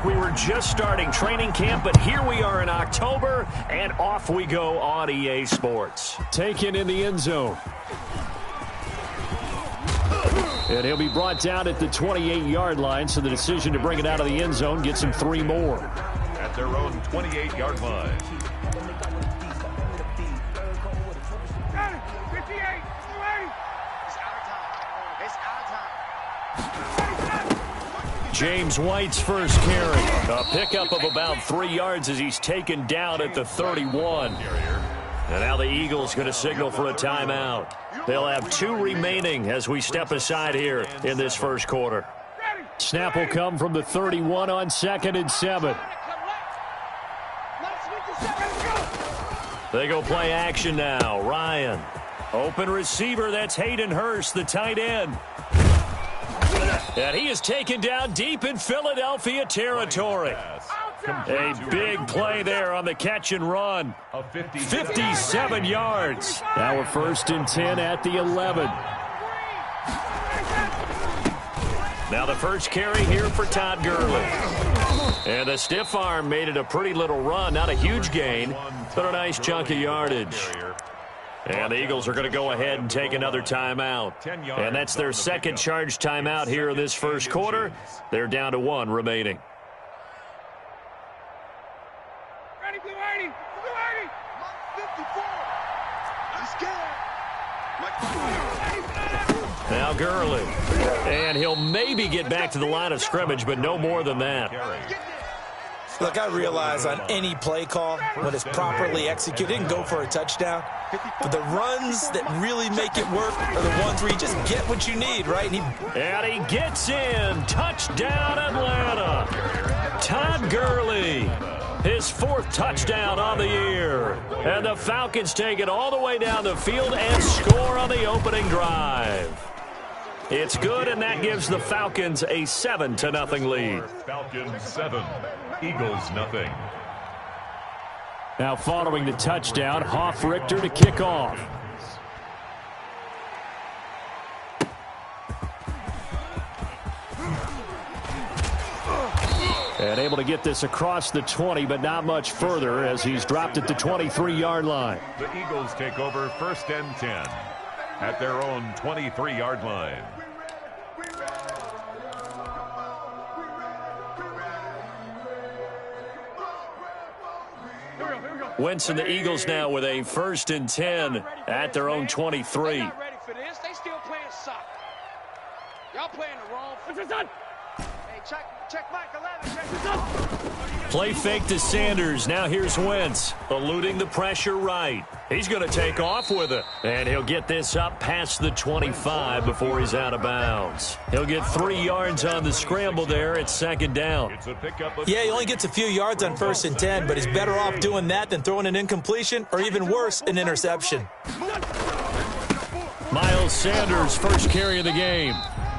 we were just starting training camp, but here we are in October, and off we go on EA Sports. Taken in the end zone. And he'll be brought down at the 28-yard line, so the decision to bring it out of the end zone gets him 3 more. At their own 28-yard line. James White's first carry. A pickup of about 3 yards as he's taken down at the 31. And now the Eagles going to signal for a timeout. They'll have 2 remaining as we step aside here in this first quarter. Snap will come from the 31 on 2nd and 7. They go play action now. Ryan. Open receiver. That's Hayden Hurst, the tight end. And he is taken down deep in Philadelphia territory. A big play there on the catch and run. 57 yards. Now a 1st and 10 at the 11. Now the first carry here for Todd Gurley. And a stiff arm made it a pretty little run. Not a huge gain, but a nice chunk of yardage. And the Eagles are going to go ahead and take another timeout. And that's their second charge timeout here in this first quarter. They're down to 1 remaining. Ready, Blue 80. Blue 80. 54. I'm scared. Now Gurley. And he'll maybe get back to the line of scrimmage, but no more than that. Look, I realize on any play call, when it's properly executed, it can go for a touchdown. But the runs that really make it work are the ones where you just get what you need, right? And he gets in. Touchdown, Atlanta. Todd Gurley. His 4th touchdown on the year. And the Falcons take it all the way down the field and score on the opening drive. It's good, and that gives the Falcons a 7-0 lead. Falcons 7, Eagles 0. Now following the touchdown, Hoff-Richter to kick off. And able to get this across the 20, but not much further as he's dropped at the 23-yard line. The Eagles take over 1st and 10 at their own 23-yard line. Wentz and the Eagles now with a 1st and 10 at their own 23. They're not ready for this. They still playing soccer. Y'all playing the wrong. Hey, check Mike 11. Play fake to Sanders. Now here's Wentz, eluding the pressure right. He's going to take off with it. And he'll get this up past the 25 before he's out of bounds. He'll get 3 yards on the scramble there at 2nd down. Yeah, he only gets a few yards on 1st and 10, but he's better off doing that than throwing an incompletion or even worse, an interception. Miles Sanders, first carry of the game.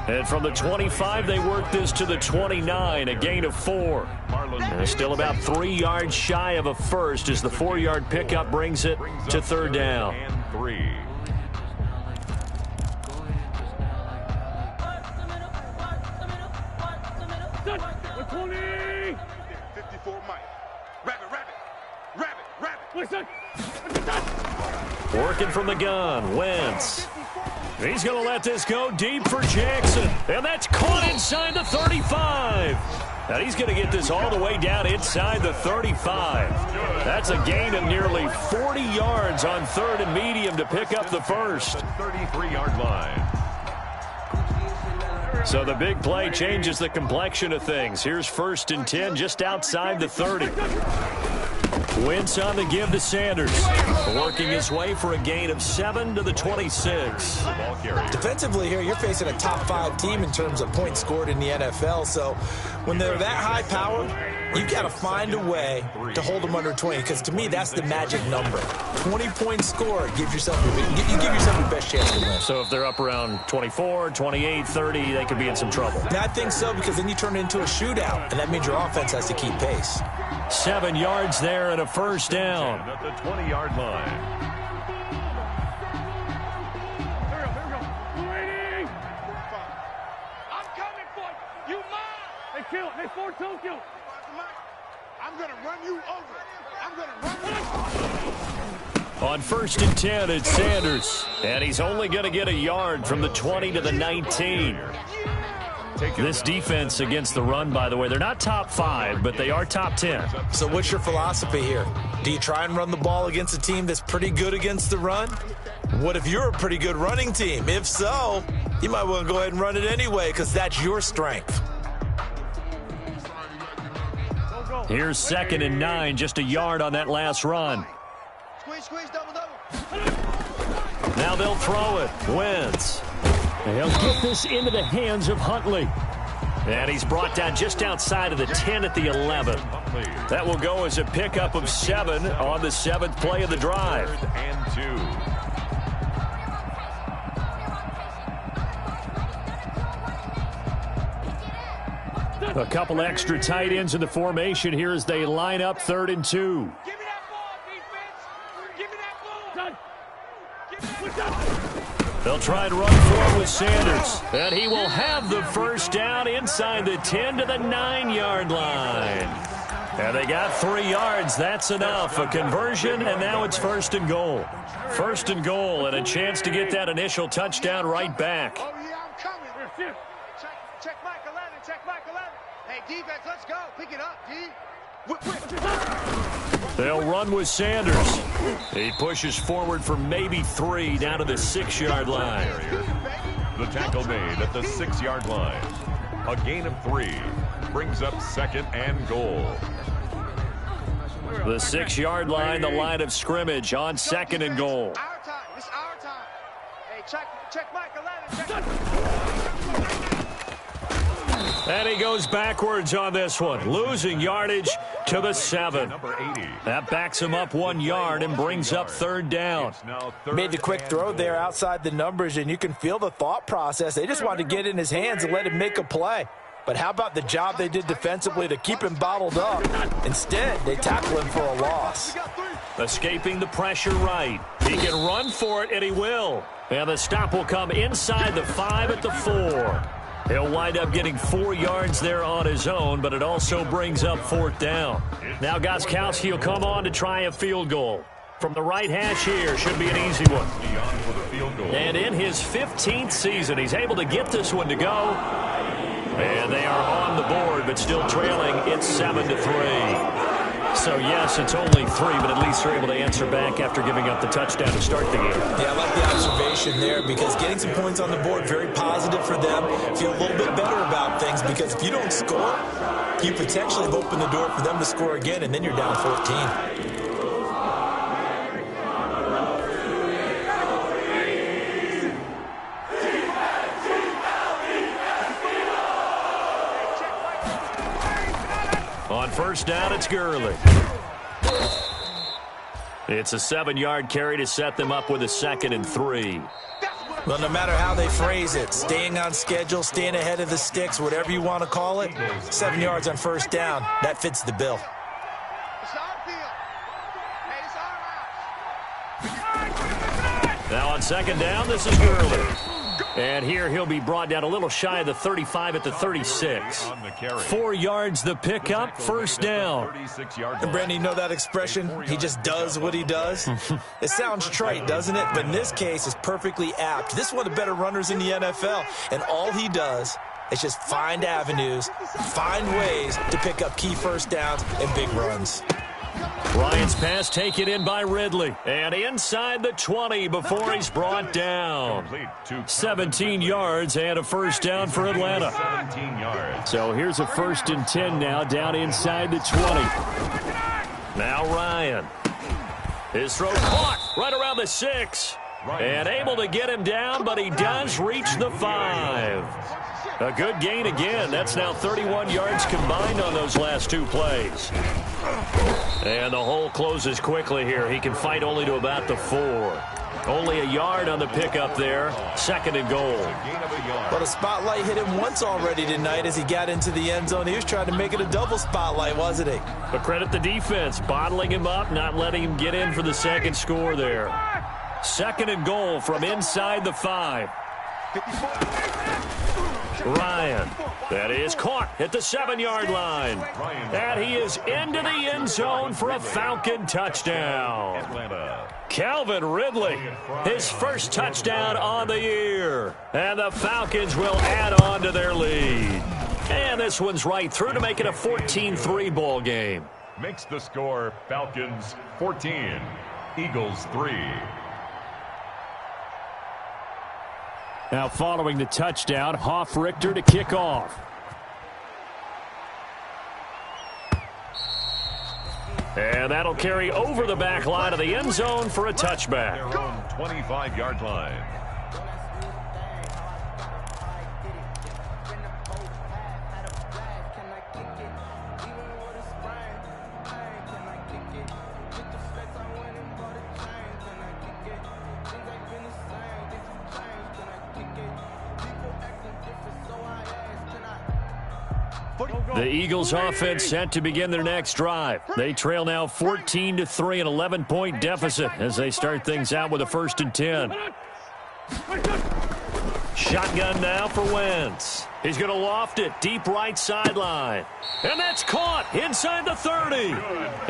And from the 25, they work this to the 29, a gain of 4. And still about 3 yards shy of a first as the 4-yard pickup brings it to 3rd down. And 3. Working from the gun, Wentz. He's going to let this go deep for Jackson. And that's caught inside the 35. And he's going to get this all the way down inside the 35. That's a gain of nearly 40 yards on 3rd and medium to pick up the first. 33-yard line. So the big play changes the complexion of things. Here's 1st and 10 just outside the 30. Wentz on the give to Sanders. Working his way for a gain of 7 to the 26. Defensively here, you're facing a top 5 team in terms of points scored in the NFL. So when they're that high powered, you've got to find a way to hold them under 20. Because to me, that's the magic number. 20 points scored gives yourself your best chance to win. So if they're up around 24, 28, 30, they could be in some trouble. And I think so, because then you turn it into a shootout, and that means your offense has to keep pace. 7 yards there and a 1st down. At the 20-yard line. I'm coming for you. You mine. They kill. They 4 Tokyo. I'm going to run you over. I'm going to run you over. On 1st and 10, it's Sanders. And he's only going to get a yard from the 20 to the 19. This defense against the run, by the way, they're not top 5, but they are top 10. So what's your philosophy here? Do you try and run the ball against a team that's pretty good against the run? What if you're a pretty good running team? If so, you might want to go ahead and run it anyway because that's your strength. Here's 2nd and 9, just a yard on that last run. Squeeze, double. Now they'll throw it. Wentz. He'll get this into the hands of Huntley. And he's brought down just outside of the 10 at the 11. That will go as a pickup of 7 on the 7th play of the drive. 3rd and 2. A couple extra tight ends in the formation here as they line up 3rd and 2. Give me that ball, defense. Give me that ball. They'll try and run for it with Sanders. And he will have the first down inside the 10 to the 9-yard line. And they got 3 yards. That's enough. A conversion, and now it's 1st and goal. 1st and goal, and a chance to get that initial touchdown right back. Oh, yeah, I'm coming. Check Mike 11. Check Mike 11. Hey, defense, let's go. Pick it up, D. They'll run with Sanders. He pushes forward for maybe 3 down to the 6-yard line. The tackle made at the 6-yard line. A gain of 3 brings up 2nd and goal. The 6-yard line, the line of scrimmage on 2nd and goal. Our time. This is our time. Hey, check Mike 11. And he goes backwards on this one, losing yardage to the 7. Number 80. That backs him up 1 yard and brings up 3rd down. Made the quick throw there outside the numbers, and you can feel the thought process. They just wanted to get in his hands and let him make a play. But how about the job they did defensively to keep him bottled up? Instead, they tackle him for a loss. Escaping the pressure right. He can run for it, and he will. And the stop will come inside the 5 at the 4. He'll wind up getting 4 yards there on his own, but it also brings up 4th down. Now Gostkowski will come on to try a field goal. From the right hash here, should be an easy one. And in his 15th season, he's able to get this one to go. And they are on the board, but still trailing. It's 7-3. So, yes, it's only 3, but at least they're able to answer back after giving up the touchdown to start the game. Yeah, I like the observation there because getting some points on the board, very positive for them. Feel a little bit better about things because if you don't score, you potentially have opened the door for them to score again, and then you're down 14. On 1st down, it's Gurley. It's a 7-yard carry to set them up with a 2nd and 3. Well, no matter how they phrase it, staying on schedule, staying ahead of the sticks, whatever you want to call it, 7 yards on 1st down, that fits the bill. It's our field. Hey, it's our house. Now on 2nd down, this is Gurley. And here he'll be brought down a little shy of the 35 at the 36. 4 yards the pickup, 1st down. And Brandon, you know that expression? He just does what he does? It sounds trite, doesn't it? But in this case, it's perfectly apt. This is one of the better runners in the NFL. And all he does is just find avenues, find ways to pick up key 1st downs and big runs. Ryan's pass taken in by Ridley. And inside the 20 before he's brought down. 17 yards and a 1st down for Atlanta. 17 yards. So here's a 1st and 10 now down inside the 20. Now Ryan. His throw caught right around the 6. And able to get him down, but he does reach the 5. A good gain again. That's now 31 yards combined on those last 2 plays. And the hole closes quickly here. He can fight only to about the 4. Only a yard on the pickup there. 2nd and goal. But a spotlight hit him once already tonight as he got into the end zone. He was trying to make it a double spotlight, wasn't he? But credit the defense, bottling him up, not letting him get in for the 2nd score there. 2nd and goal from inside the 5. Ryan. That is caught at the 7-yard line. And he is into the end zone for a Falcon touchdown. Calvin Ridley, his first touchdown on the year. And the Falcons will add on to their lead. And this one's right through to make it a 14-3 ball game. Makes the score Falcons 14, Eagles 3. Now following the touchdown, Hoff-Richter to kick off. And that'll carry over the back line of the end zone for a touchback. Their own 25-yard line. The Eagles offense set to begin their next drive. They trail now 14-3, an 11-point deficit as they start things out with a 1st and 10. Shotgun now for Wentz. He's going to loft it deep right sideline. And that's caught inside the 30.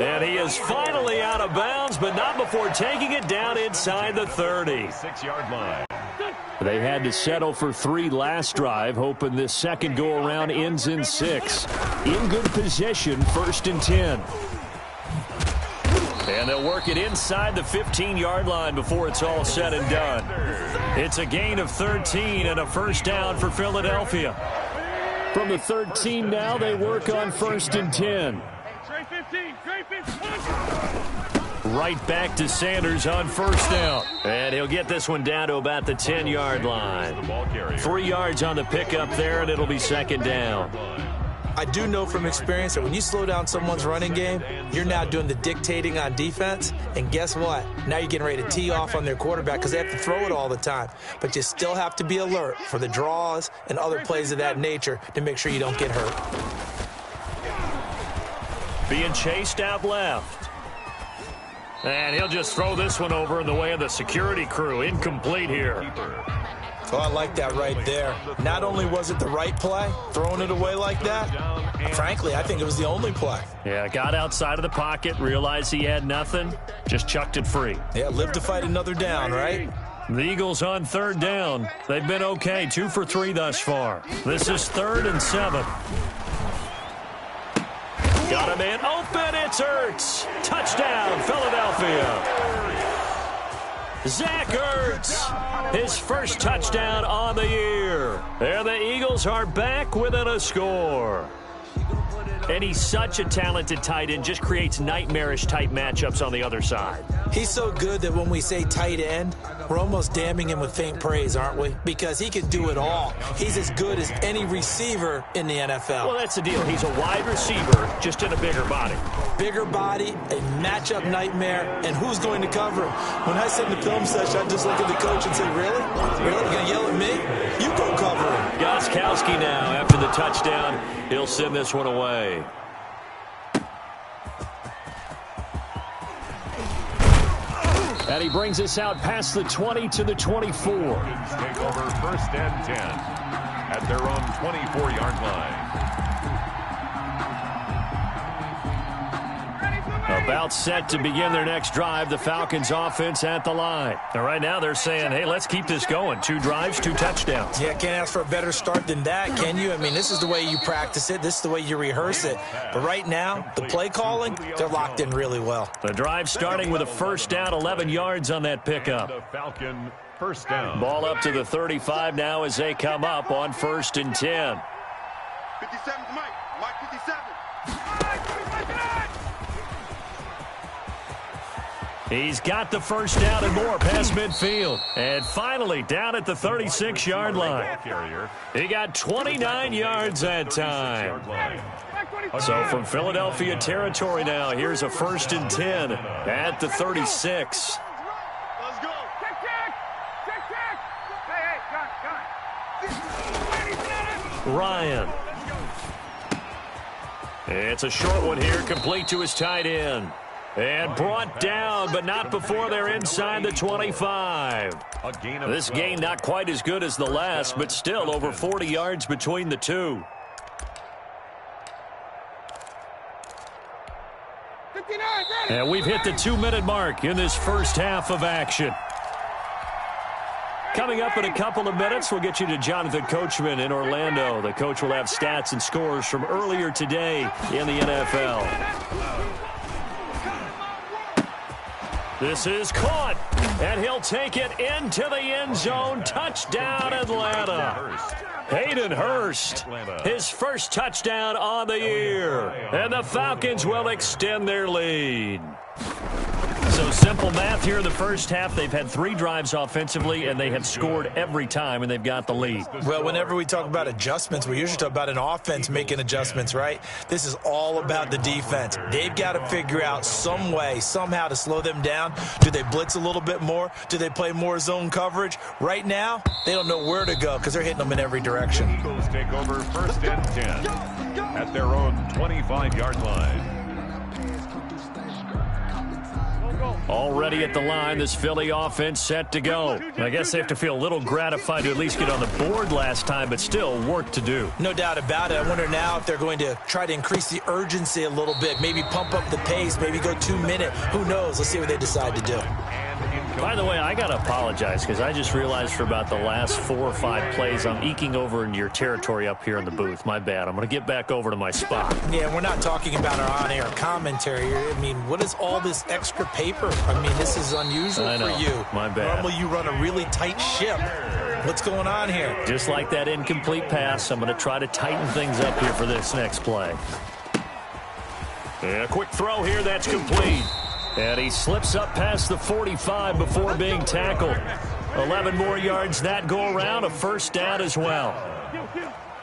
And he is finally out of bounds, but not before taking it down inside the 30. 6-yard line. They had to settle for 3 last drive, hoping this second go-around ends in 6. In good position, 1st and 10. And they'll work it inside the 15-yard line before it's all said and done. It's a gain of 13 and a 1st down for Philadelphia. From the 13 now, they work on 1st and 10. Right back to Sanders on 1st down. And he'll get this one down to about the 10-yard line. 3 yards on the pickup there, and it'll be 2nd down. I do know from experience that when you slow down someone's running game, you're now doing the dictating on defense. And guess what? Now you're getting ready to tee off on their quarterback because they have to throw it all the time. But you still have to be alert for the draws and other plays of that nature to make sure you don't get hurt. Being chased out left. And he'll just throw this one over in the way of the security crew. Incomplete here. Oh, I like that right there. Not only was it the right play, throwing it away like that, frankly, I think it was the only play. Yeah, got outside of the pocket, realized he had nothing, just chucked it free. Yeah, live to fight another down, right? The Eagles on 3rd down. They've been okay, 2 for 3 thus far. This is 3rd and 7. Got a man open, it's Ertz. Touchdown, Philadelphia. Zach Ertz, his first touchdown on the year. And the Eagles are back within a score. And he's such a talented tight end, just creates nightmarish-type matchups on the other side. He's so good that when we say tight end, we're almost damning him with faint praise, aren't we? Because he can do it all. He's as good as any receiver in the NFL. Well, that's the deal. He's a wide receiver, just in a bigger body. Bigger body, a matchup nightmare, and who's going to cover him? When I sit in the film session, I just look at the coach and say, really? Really? You're going to yell at me? You go cover him. Gostkowski now, after the touchdown, he'll send this one away. And he brings us out past the 20 to the 24. Take over 1st and 10 at their own 24-yard line. About set to begin their next drive, the Falcons offense at the line. And right now they're saying, hey, let's keep this going. 2 drives, 2 touchdowns. Yeah, can't ask for a better start than that, can you? I mean, this is the way you practice it. This is the way you rehearse it. But right now, the play calling, they're locked in really well. The drive starting with a 1st down, 11 yards on that pickup. Falcon 1st down. Ball up to the 35 now as they come up on 1st and 10. 57 Mike. Mike 57. He's got the 1st down and more past midfield. And finally down at the 36-yard line. He got 29 yards that time. So from Philadelphia territory now, here's a 1st and 10 at the 36. Let's go. Check. Hey, Ryan. It's a short one here, complete to his tight end. And brought down, but not before they're inside the 25. This gain not quite as good as the last, but still over 40 yards between the two. And we've hit the 2-minute mark in this first half of action. Coming up in a couple of minutes, we'll get you to Jonathan Coachman in Orlando. The coach will have stats and scores from earlier today in the NFL. This is caught, and he'll take it into the end zone. Touchdown, Atlanta. Hayden Hurst, his first touchdown on the year. And the Falcons will extend their lead. So simple math here in the first half. They've had 3 drives offensively, and they have scored every time, and they've got the lead. Well, whenever we talk about adjustments, we usually talk about an offense making adjustments, right? This is all about the defense. They've got to figure out some way, somehow to slow them down. Do they blitz a little bit more? Do they play more zone coverage? Right now, they don't know where to go because they're hitting them in every direction. Eagles take over 1st and 10 at their own 25-yard line. Already at the line, this Philly offense set to go. I guess they have to feel a little gratified to at least get on the board last time, but still work to do. No doubt about it. I wonder now if they're going to try to increase the urgency a little bit, maybe pump up the pace, maybe go 2 minute. Who knows? Let's see what they decide to do. By the way, I got to apologize because I just realized for about the last 4 or 5 plays, I'm eking over into your territory up here in the booth. My bad. I'm going to get back over to my spot. Yeah, we're not talking about our on-air commentary. I mean, what is all this extra paper? I mean, this is unusual for you. My bad. Normally you run a really tight ship. What's going on here? Just like that incomplete pass, I'm going to try to tighten things up here for this next play. And a quick throw here. That's complete. And he slips up past the 45 before being tackled. 11 more yards that go around, a first down as well.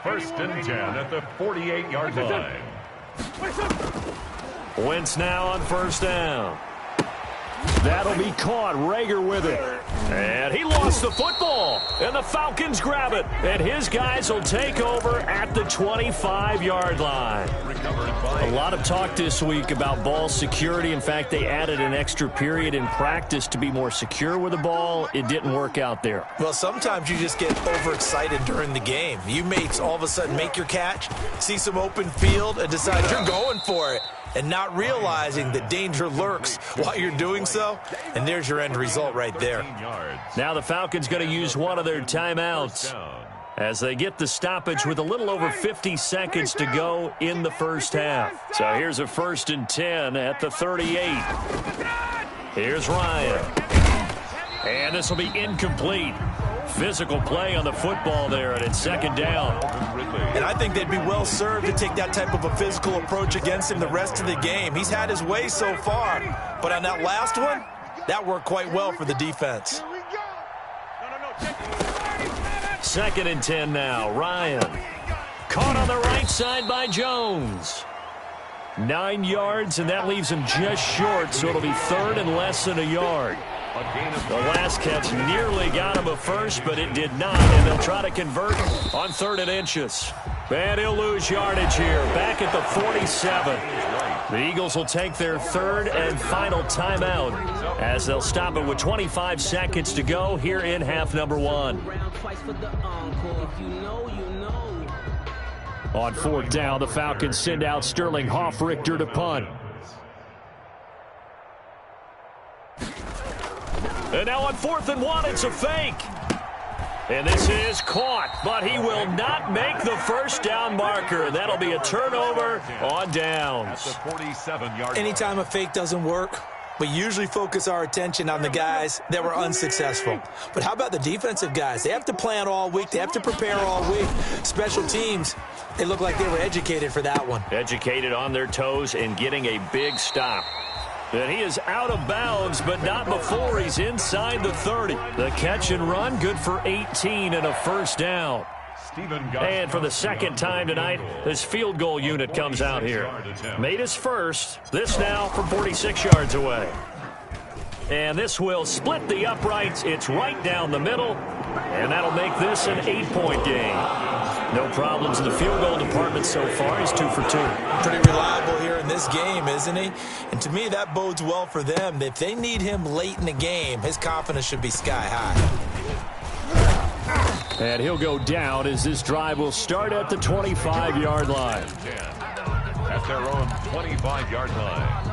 1st and 10 at the 48-yard line. Wentz now on first down. That'll be caught. Rager with it. And he lost the football. And the Falcons grab it. And his guys will take over at the 25-yard line. A lot of talk this week about ball security. In fact, they added an extra period in practice to be more secure with the ball. It didn't work out there. Well, sometimes you just get overexcited during the game. You may all of a sudden make your catch, see some open field, and decide you're going for it, and not realizing the danger lurks while you're doing so. And there's your end result right there. Now the Falcons going to use one of their timeouts as they get the stoppage with a little over 50 seconds to go in the first half. So here's a 1st and 10 at the 38. Here's Ryan. And this will be incomplete. Physical play on the football there, and it's 2nd down. And I think they'd be well served to take that type of a physical approach against him the rest of the game. He's had his way so far, but on that last one, that worked quite well for the defense. 2nd and 10 now. Ryan. Caught on the right side by Jones. 9 yards, and that leaves him just short, so it'll be 3rd and less than a yard. The last catch nearly got him a first, but it did not, and they'll try to convert on 3rd and inches. And he'll lose yardage here, back at the 47. The Eagles will take their 3rd and final timeout as they'll stop it with 25 seconds to go here in half number 1. On 4th down, the Falcons send out Sterling Hoffrichter to punt. And now on 4th and 1, it's a fake. And this is caught, but he will not make the first down marker. That'll be a turnover on downs. Anytime a fake doesn't work, we usually focus our attention on the guys that were unsuccessful. But how about the defensive guys? They have to plan all week. They have to prepare all week. Special teams, they look like they were educated for that one. Educated on their toes and getting a big stop. And he is out of bounds, but not before he's inside the 30. The catch and run, good for 18 and a first down. And for the 2nd time tonight, this field goal unit comes out here. Made his first. This now from 46 yards away. And this will split the uprights. It's right down the middle. And that'll make this an 8-point game. No problems in the field goal department so far. He's 2 for 2. Pretty reliable here in this game, isn't he? And to me, that bodes well for them. If they need him late in the game, his confidence should be sky high. And he'll go down as this drive will start at the 25-yard line. At their own 25-yard line.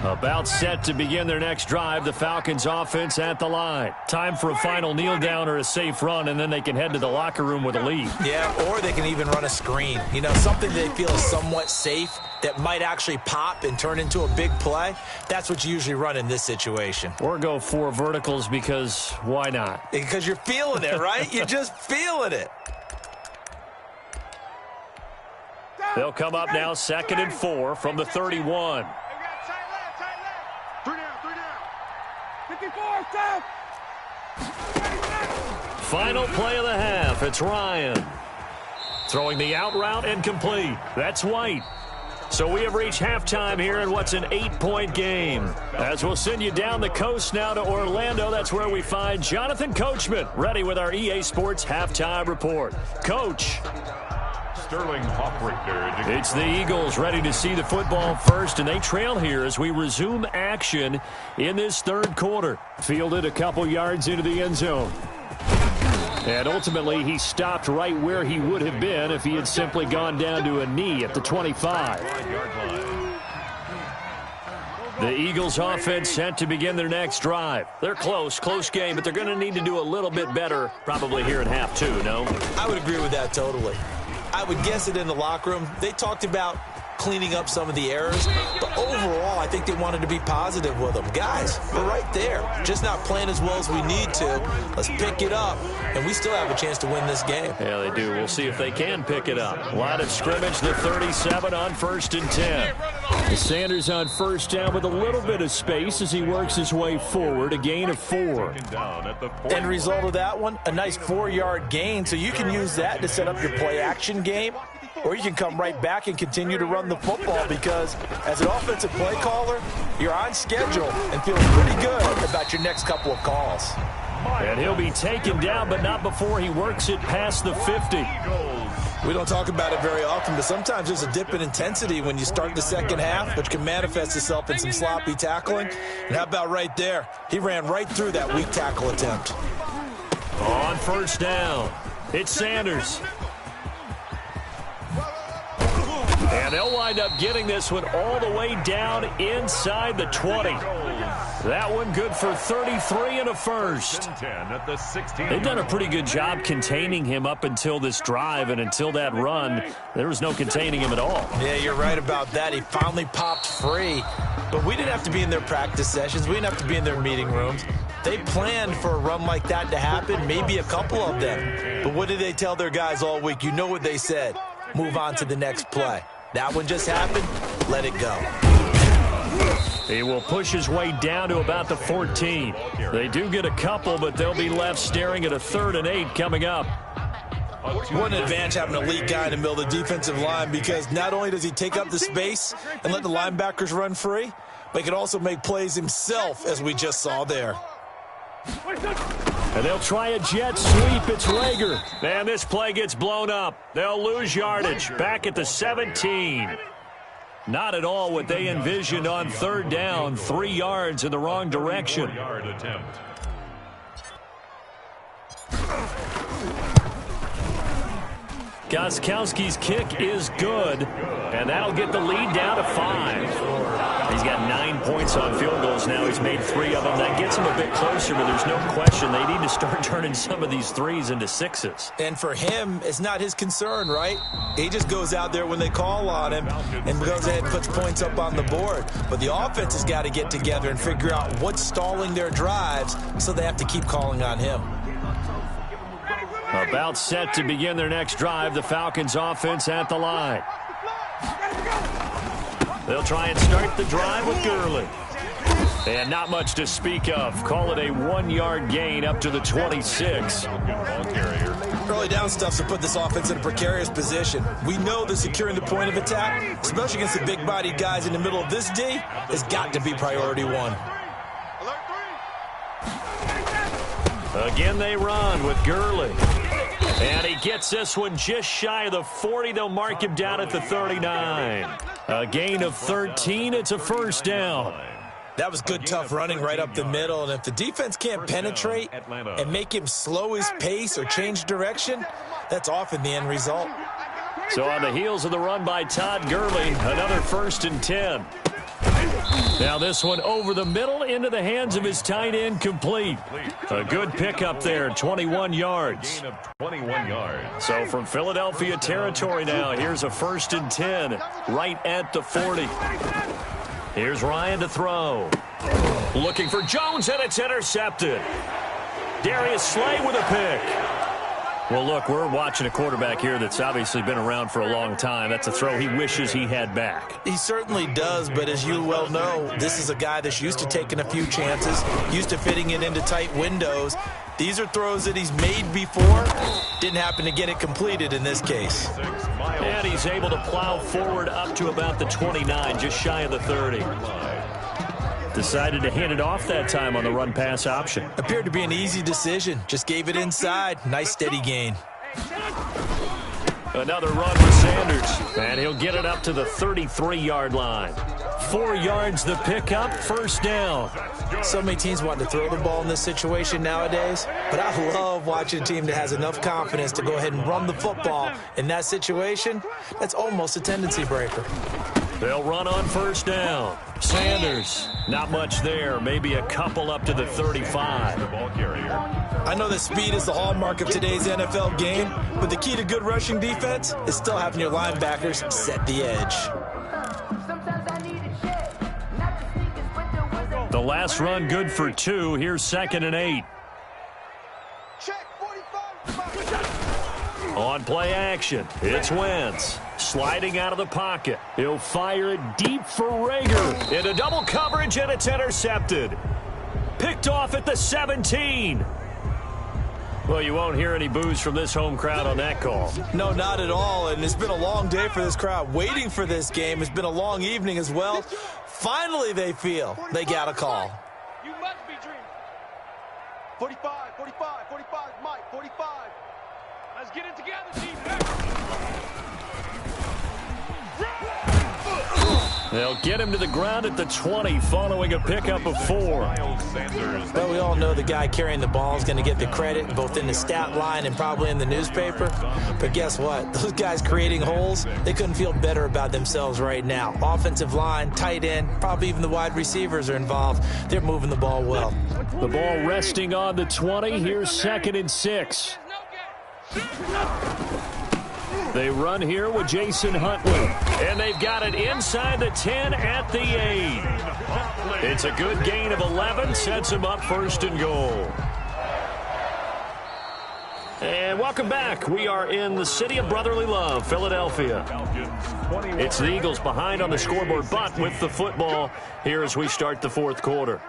About set to begin their next drive, the Falcons offense at the line. Time for a final kneel down or a safe run, and then they can head to the locker room with a lead. Yeah, or they can even run a screen. You know, something they feel is somewhat safe that might actually pop and turn into a big play. That's what you usually run in this situation. Or go 4 verticals because why not? Because you're feeling it, right? You're just feeling it. They'll come up now 2nd and 4 from the 31. Final play of the half. It's Ryan. Throwing the out route and complete. That's White. So we have reached halftime here in what's an 8-point game. As we'll send you down the coast now to Orlando, that's where we find Jonathan Coachman, ready with our EA Sports halftime report. Coach. Sterling Hoffrichter. It's the Eagles ready to see the football first, and they trail here as we resume action in this 3rd quarter. Fielded a couple yards into the end zone. And ultimately, he stopped right where he would have been if he had simply gone down to a knee at the 25. The Eagles offense set to begin their next drive. They're close game, but they're going to need to do a little bit better probably here in half 2, no? I would agree with that totally. I would guess it in the locker room. They talked about cleaning up some of the errors, but overall, I think they wanted to be positive with them. Guys, we're right there. Just not playing as well as we need to. Let's pick it up, and we still have a chance to win this game. Yeah, they do. We'll see if they can pick it up. Line of scrimmage, the 37 on 1st and 10. Sanders on 1st down with a little bit of space as he works his way forward, a gain of 4. End result of that one, a nice 4-yard gain, so you can use that to set up your play-action game. Or you can come right back and continue to run the football because as an offensive play caller, you're on schedule and feel pretty good about your next couple of calls. And he'll be taken down, but not before he works it past the 50. We don't talk about it very often, but sometimes there's a dip in intensity when you start the second half, which can manifest itself in some sloppy tackling. And how about right there? He ran right through that weak tackle attempt. On 1st down, it's Sanders. And they'll wind up getting this one all the way down inside the 20. That one good for 33 and a first. They've done a pretty good job containing him up until this drive, and until that run, there was no containing him at all. Yeah, you're right about that. He finally popped free. But we didn't have to be in their practice sessions. We didn't have to be in their meeting rooms. They planned for a run like that to happen, maybe a couple of them. But what did they tell their guys all week? You know what they said. Move on to the next play. That one just happened. Let it go. He will push his way down to about the 14. They do get a couple, but they'll be left staring at a 3rd and 8 coming up. What an advantage having a elite guy in the middle of the defensive line, because not only does he take up the space and let the linebackers run free, but he can also make plays himself, as we just saw there. And they'll try a jet sweep. It's Rager. And this play gets blown up. They'll lose yardage. Back at the 17. Not at all what they envisioned on 3rd down. 3 yards in the wrong direction. Gostkowski's kick is good, and that'll get the lead down to 5. He's got 9 points on field goals now. He's made 3 of them. That gets him a bit closer, but there's no question they need to start turning some of these 3s into 6s. And for him, it's not his concern, right? He just goes out there when they call on him and goes ahead and puts points up on the board. But the offense has got to get together and figure out what's stalling their drives, so they have to keep calling on him. About set to begin their next drive, the Falcons offense at the line. They'll try and start the drive with Gurley. And not much to speak of. Call it a 1-yard gain up to the 26. Ball carrier. Early down stuff's to put this offense in a precarious position. We know that securing the point of attack, especially against the big-bodied guys in the middle of this D, has got to be priority one. Again, they run with Gurley. And he gets this one just shy of the 40. They'll mark him down at the 39. A gain of 13. It's a first down. That was good, tough running right up the middle. And if the defense can't penetrate and make him slow his pace or change direction, that's often the end result. So on the heels of the run by Todd Gurley, another 1st and 10. Now this one over the middle into the hands of his tight end, complete. A good pickup there, 21 yards. 21 yards. So from Philadelphia territory now, here's a 1st and 10 right at the 40. Here's Ryan to throw. Looking for Jones, and it's intercepted. Darius Slay with a pick. Well, look, we're watching a quarterback here that's obviously been around for a long time. That's a throw he wishes he had back. He certainly does, but as you well know, this is a guy that's used to taking a few chances, used to fitting it into tight windows. These are throws that he's made before. Didn't happen to get it completed in this case. And he's able to plow forward up to about the 29, just shy of the 30. Decided to hand it off that time on the run-pass option. Appeared to be an easy decision. Just gave it inside. Nice steady gain. Another run with Sanders, and he'll get it up to the 33-yard line. 4 yards the pickup, first down. So many teams want to throw the ball in this situation nowadays, but I love watching a team that has enough confidence to go ahead and run the football. In that situation, that's almost a tendency breaker. They'll run on first down. Sanders, not much there. Maybe a couple up to the 35. The ball carrier. I know that speed is the hallmark of today's NFL game, but the key to good rushing defense is still having your linebackers set the edge. The last run good for 2. Here's 2nd and 8. On play action, it's Wentz. Sliding out of the pocket. He'll fire it deep for Rager. Into double coverage, and it's intercepted. Picked off at the 17. Well, you won't hear any boos from this home crowd on that call. No, not at all, and it's been a long day for this crowd. Waiting for this game. It's been a long evening as well. Finally, they feel they got a call. You must be dreaming. 45, 45, 45, Mike, 45. Let's get it together, team. They'll get him to the ground at the 20 following a pickup of 4. Well, we all know the guy carrying the ball is going to get the credit both in the stat line and probably in the newspaper. But guess what? Those guys creating holes, they couldn't feel better about themselves right now. Offensive line, tight end, probably even the wide receivers are involved. They're moving the ball well. The ball resting on the 20. Here's 2nd and 6. They run here with Jason Huntley. And they've got it inside the 10 at the 8. It's a good gain of 11. Sets them up 1st and goal. And welcome back. We are in the city of brotherly love, Philadelphia. It's the Eagles behind on the scoreboard, but with the football here as we start the 4th quarter.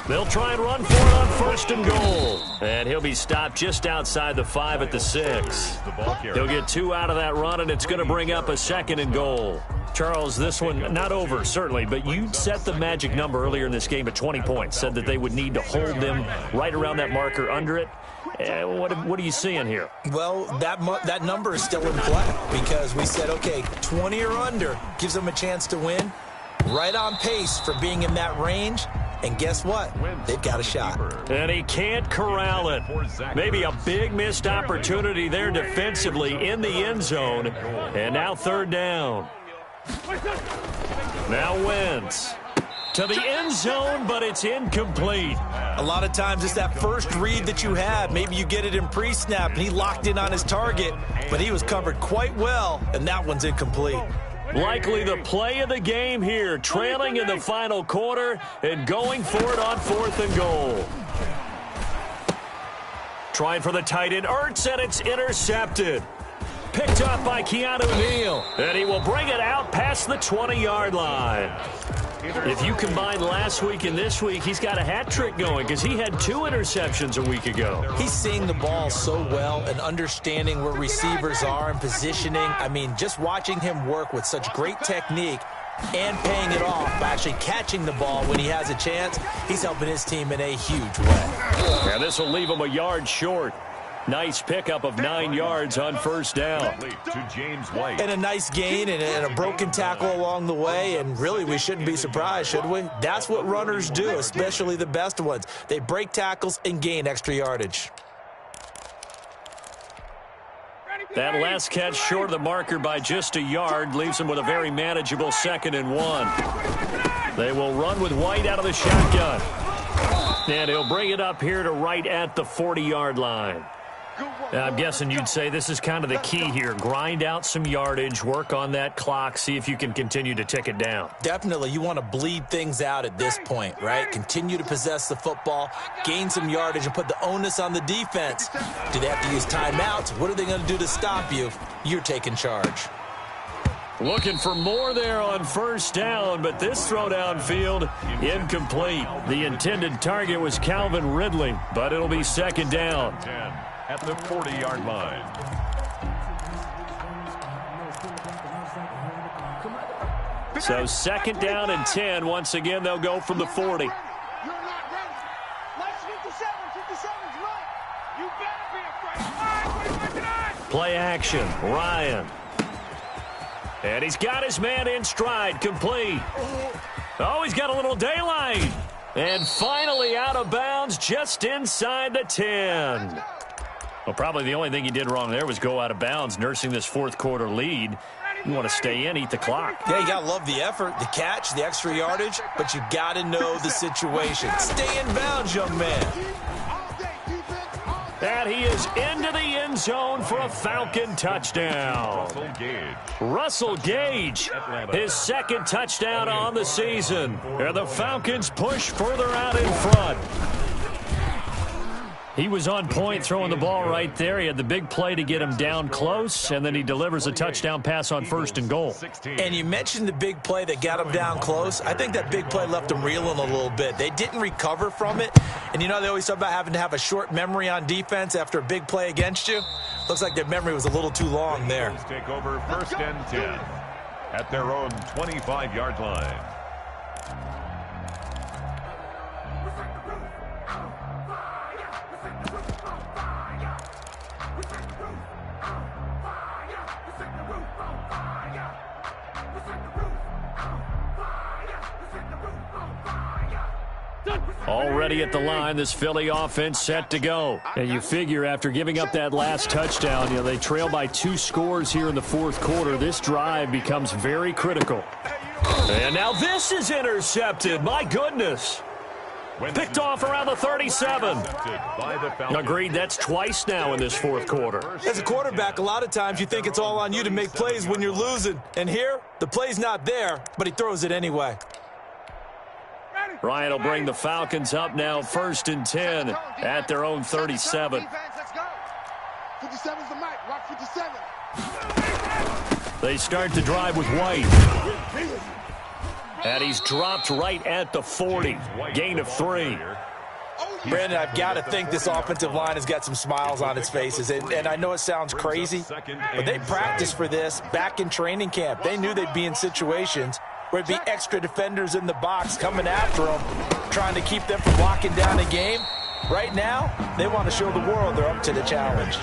They'll try and run for it on 1st and goal. And he'll be stopped just outside the 5 at the 6. He'll get 2 out of that run, and it's going to bring up a 2nd and goal. Charles, this one not over, certainly, but you set the magic number earlier in this game at 20 points, said that they would need to hold them right around that marker under it. What are you seeing here? Well, that number is still in play because we said, okay, 20 or under gives them a chance to win. Right on pace for being in that range. And guess what? They've got a shot. And he can't corral it. Maybe a big missed opportunity there defensively in the end zone. And now 3rd down. Now Wentz to the end zone, but it's incomplete. A lot of times it's that first read that you have. Maybe you get it in pre-snap, and he locked in on his target, but he was covered quite well, and that one's incomplete. Likely the play of the game here, trailing in the final quarter and going for it on 4th and goal. Trying for the tight end, Ertz, and it's intercepted. Picked up by Keanu Neal, and he will bring it out past the 20-yard line. If you combine last week and this week, he's got a hat trick going because he had 2 interceptions a week ago. He's seeing the ball so well and understanding where receivers are and positioning. I mean, just watching him work with such great technique and paying it off by actually catching the ball when he has a chance, he's helping his team in a huge way. And this will leave him a yard short. Nice pickup of 9 yards on first down. To James White. And a nice gain and a broken tackle along the way, and really we shouldn't be surprised, should we? That's what runners do, especially the best ones. They break tackles and gain extra yardage. That last catch short of the marker by just a yard leaves him with a very manageable 2nd and 1. They will run with White out of the shotgun. And he'll bring it up here to right at the 40-yard line. I'm guessing you'd say this is kind of the key here. Grind out some yardage, work on that clock, see if you can continue to tick it down. Definitely. You want to bleed things out at this point, right? Continue to possess the football, gain some yardage, and put the onus on the defense. Do they have to use timeouts? What are they going to do to stop you? You're taking charge. Looking for more there on first down, but this throw downfield incomplete. The intended target was Calvin Ridley, but it'll be 2nd down. 10 at the 40-yard line. So 2nd down and 10. Once again, they'll go from the 40. You're not ready. Let's 57's right. You better be afraid. Play action. Ryan. And he's got his man in stride. Complete. Oh, he's got a little daylight. And finally out of bounds just inside the 10. Well, probably the only thing he did wrong there was go out of bounds, nursing this 4th quarter lead. You want to stay in, eat the clock. Yeah, you got to love the effort, the catch, the extra yardage, but you got to know the situation. Stay in bounds, young man. And he is into the end zone for a Falcon touchdown. Russell Gage, his 2nd touchdown on the season. And the Falcons push further out in front. He was on point throwing the ball right there. He had the big play to get him down close, and then he delivers a touchdown pass on 1st and goal. And you mentioned the big play that got him down close. I think that big play left him reeling a little bit. They didn't recover from it. And you know they always talk about having to have a short memory on defense after a big play against you. Looks like their memory was a little too long there. Take over 1st and 10 at their own 25-yard line. Already at the line, this Philly offense set to go. And you figure after giving up that last touchdown, they trail by 2 scores here in the 4th quarter. This drive becomes very critical. And now this is intercepted. My goodness. Picked off around the 37. Agreed, that's twice now in this 4th quarter. As a quarterback, a lot of times you think it's all on you to make plays when you're losing. And here, the play's not there, but he throws it anyway. Ryan will bring the Falcons up now 1st and 10 at their own 37. 57's the mic. Rock 57. They start to drive with White. And he's dropped right at the 40. Gain of 3. Brandon, I've got to think this offensive line has got some smiles on its faces. And I know it sounds crazy, but they practiced for this back in training camp. They knew they'd be in situations where there'd be extra defenders in the box coming after them, trying to keep them from locking down a game. Right now, they want to show the world they're up to the challenge.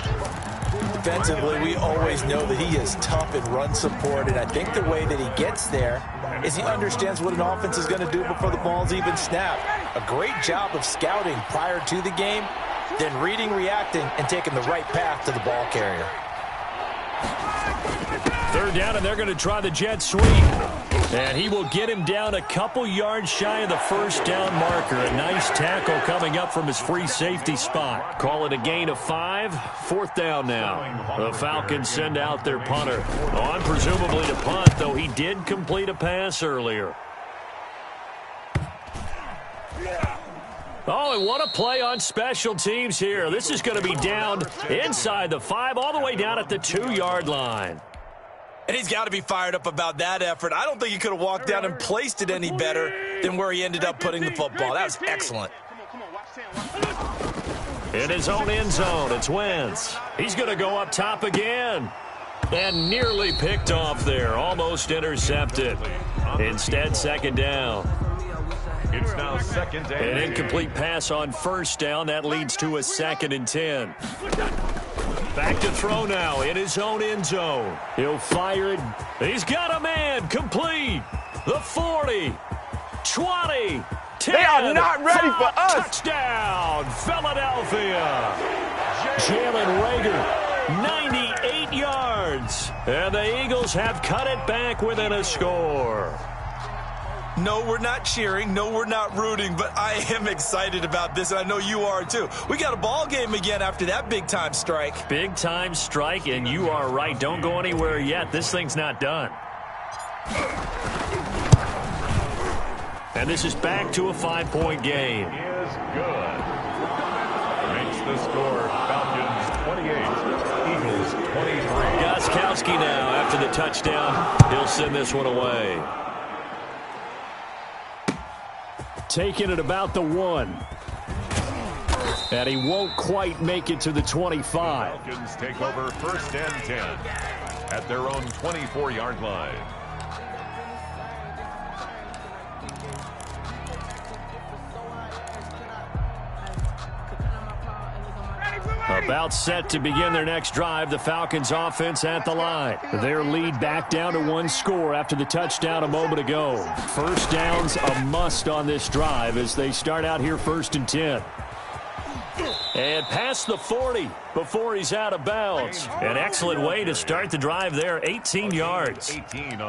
Defensively, we always know that he is tough in run support, and I think the way that he gets there is he understands what an offense is going to do before the ball's even snapped. A great job of scouting prior to the game, then reading, reacting, and taking the right path to the ball carrier. 3rd down, and they're going to try the jet sweep. And he will get him down a couple yards shy of the 1st down marker. A nice tackle coming up from his free safety spot. Call it a gain of 5. 4th down now. The Falcons send out their punter. On presumably to punt, though he did complete a pass earlier. Oh, and what a play on special teams here. This is going to be down inside the 5, all the way down at the 2-yard line. And he's got to be fired up about that effort. I don't think he could have walked down and placed it any better than where he ended up putting the football. That was excellent. In his own end zone, it's Wentz. He's going to go up top again. And nearly picked off there. Almost intercepted. Instead, second down. It's now second down. An incomplete pass on first down. That leads to a 2nd and 10. Back to throw now in his own end zone. He'll fire it. He's got a man. Complete. The 40. 20. 10. They are not ready for us. Touchdown, Philadelphia. Jalen Reagor, 98 yards. And the Eagles have cut it back within a score. No, we're not cheering. No, we're not rooting. But I am excited about this, and I know you are too. We got a ball game again after that big-time strike. Big-time strike, and you are right. Don't go anywhere yet. This thing's not done. And this is back to a 5-point game. Is good. Makes the score Falcons 28, Eagles 23. Gostkowski now after the touchdown. He'll send this one away. Taking it about the 1. And he won't quite make it to the 25. Falcons take over 1st and 10 at their own 24-yard line. About set to begin their next drive, the Falcons offense at the line. Their lead back down to 1 score after the touchdown a moment ago. First down's a must on this drive as they start out here 1st and 10. And past the 40 before he's out of bounds. An excellent way to start the drive there, 18 yards.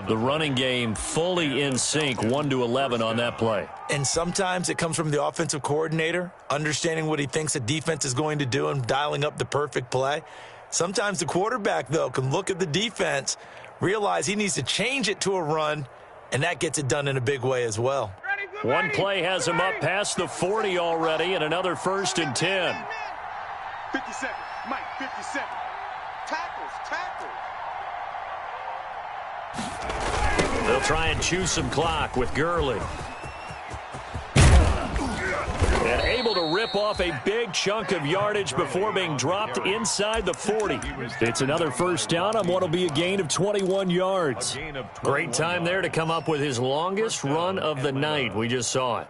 The running game fully in sync, 1-11 on that play. And sometimes it comes from the offensive coordinator, understanding what he thinks the defense is going to do and dialing up the perfect play. Sometimes the quarterback, though, can look at the defense, realize he needs to change it to a run, and that gets it done in a big way as well. One play has him up past the 40 already, and another 1st and 10. 57, Mike, 57. Tackles. They'll try and chew some clock with Gurley. And able to rip off a big chunk of yardage before being dropped inside the 40. It's another first down on what will be a gain of 21 yards. Great time there to come up with his longest run of the night. We just saw it.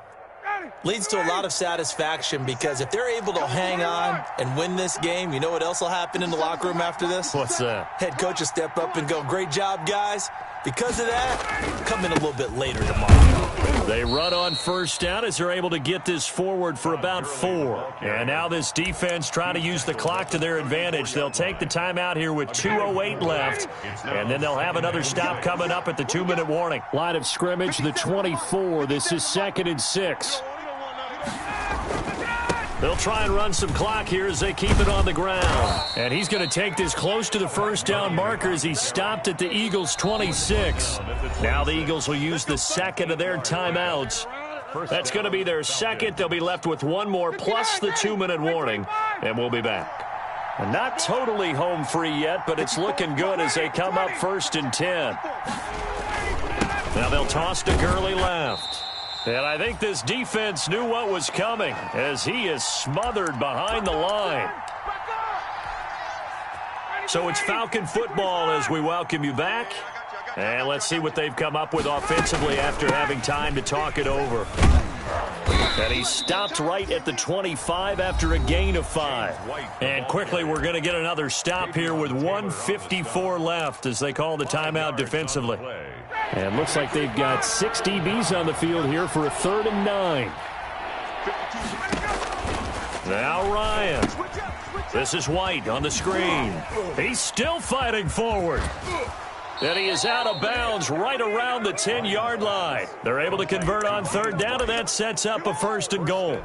Leads to a lot of satisfaction because if they're able to hang on and win this game, you know what else will happen in the locker room after this? What's that? Head coach will step up and go, great job, guys. Because of that, come in a little bit later tomorrow. They run on first down as they're able to get this forward for about 4. And now this defense trying to use the clock to their advantage. They'll take the timeout here with 2:08 left. And then they'll have another stop coming up at the 2-minute warning. Line of scrimmage, the 24. This is 2nd and 6. They'll try and run some clock here as they keep it on the ground. And he's going to take this close to the first down marker as he stopped at the Eagles' 26. Now the Eagles will use the second of their timeouts. That's going to be their second. They'll be left with one more plus the 2-minute warning. And we'll be back. And not totally home free yet, but it's looking good as they come up 1st and 10. Now they'll toss to Gurley left. And I think this defense knew what was coming as he is smothered behind the line. So it's Falcon football as we welcome you back. And let's see what they've come up with offensively after having time to talk it over. And he stopped right at the 25 after a gain of 5. And quickly we're going to get another stop here with 1:54 left as they call the timeout defensively. And looks like they've got 6 DBs on the field here for a 3rd and 9. Now Ryan. This is White on the screen. He's still fighting forward. And he is out of bounds right around the 10-yard line. They're able to convert on 3rd down, and that sets up a 1st and goal.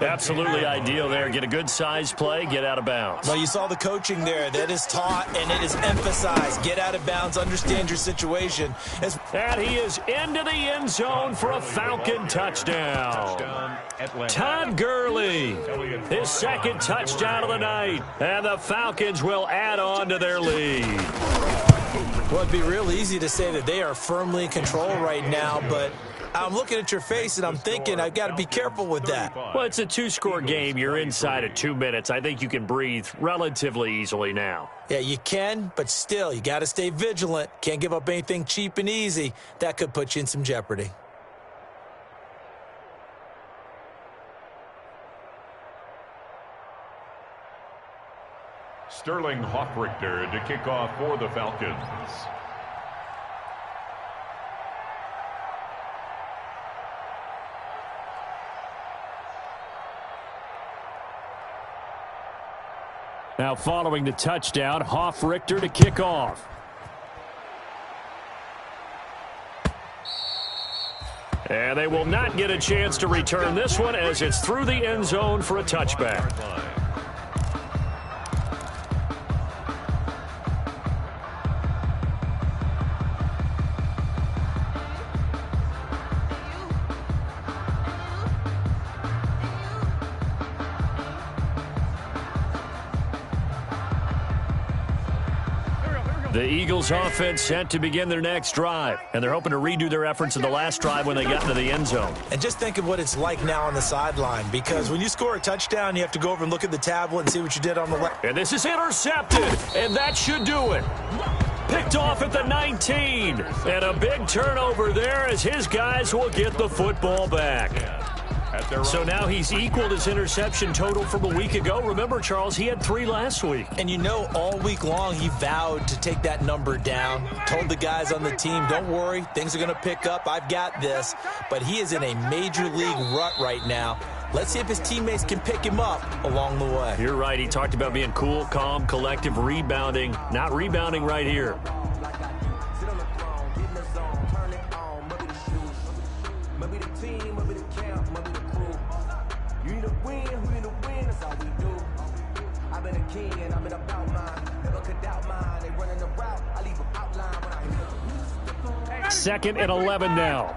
Absolutely ideal there. Get a good size play, get out of bounds. Well, you saw the coaching there. That is taught and it is emphasized. Get out of bounds, understand your situation. And he is into the end zone for a Falcon touchdown. Todd Gurley, his 2nd touchdown of the night. And the Falcons will add on to their lead. Well, it'd be real easy to say that they are firmly in control right now, but I'm looking at your face and I'm thinking I've got to be careful with that. Well, it's a two-score game. You're inside of 2 minutes. I think you can breathe relatively easily now. Yeah, you can, but still, you got to stay vigilant. Can't give up anything cheap and easy. That could put you in some jeopardy. Sterling Hoffrichter to kick off for the Falcons. Now following the touchdown, Hoffrichter to kick off. And they will not get a chance to return this one as it's through the end zone for a touchback. The Eagles offense set to begin their next drive, and they're hoping to redo their efforts in the last drive when they got into the end zone. And just think of what it's like now on the sideline, because when you score a touchdown, you have to go over and look at the tablet and see what you did on the left. And this is intercepted, and that should do it. Picked off at the 19, and a big turnover there as his guys will get the football back. So now he's equaled his interception total from a week ago. Remember, Charles, he had 3 last week. And you know, all week long he vowed to take that number down. Told the guys on the team, don't worry, things are going to pick up. I've got this. But he is in a major league rut right now. Let's see if his teammates can pick him up along the way. You're right. He talked about being cool, calm, collective, rebounding. Not rebounding right here. Second and 11 now.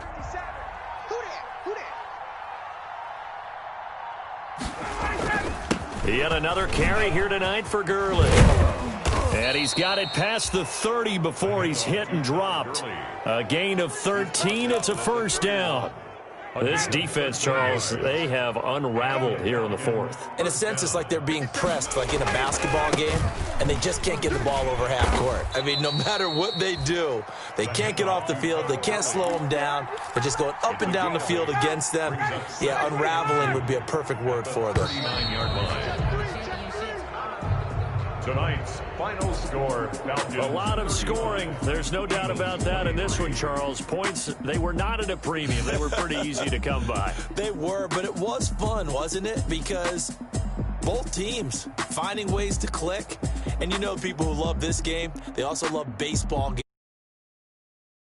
Yet another carry here tonight for Gurley. And he's got it past the 30 before he's hit and dropped. A gain of 13. It's a first down. This defense, Charles, they have unraveled here in the fourth. In a sense, it's like they're being pressed, like in a basketball game, and they just can't get the ball over half court. I mean, no matter what they do, they can't get off the field. They can't slow them down. They're just going up and down the field against them. Yeah, unraveling would be a perfect word for them. 39-yard line. Tonight's final score, Falcons. A lot of scoring. There's no doubt about that in this one, Charles. Points, they were not at a premium. They were pretty easy to come by. They were, but it was fun, wasn't it? Because both teams finding ways to click. And you know, people who love this game, they also love baseball games.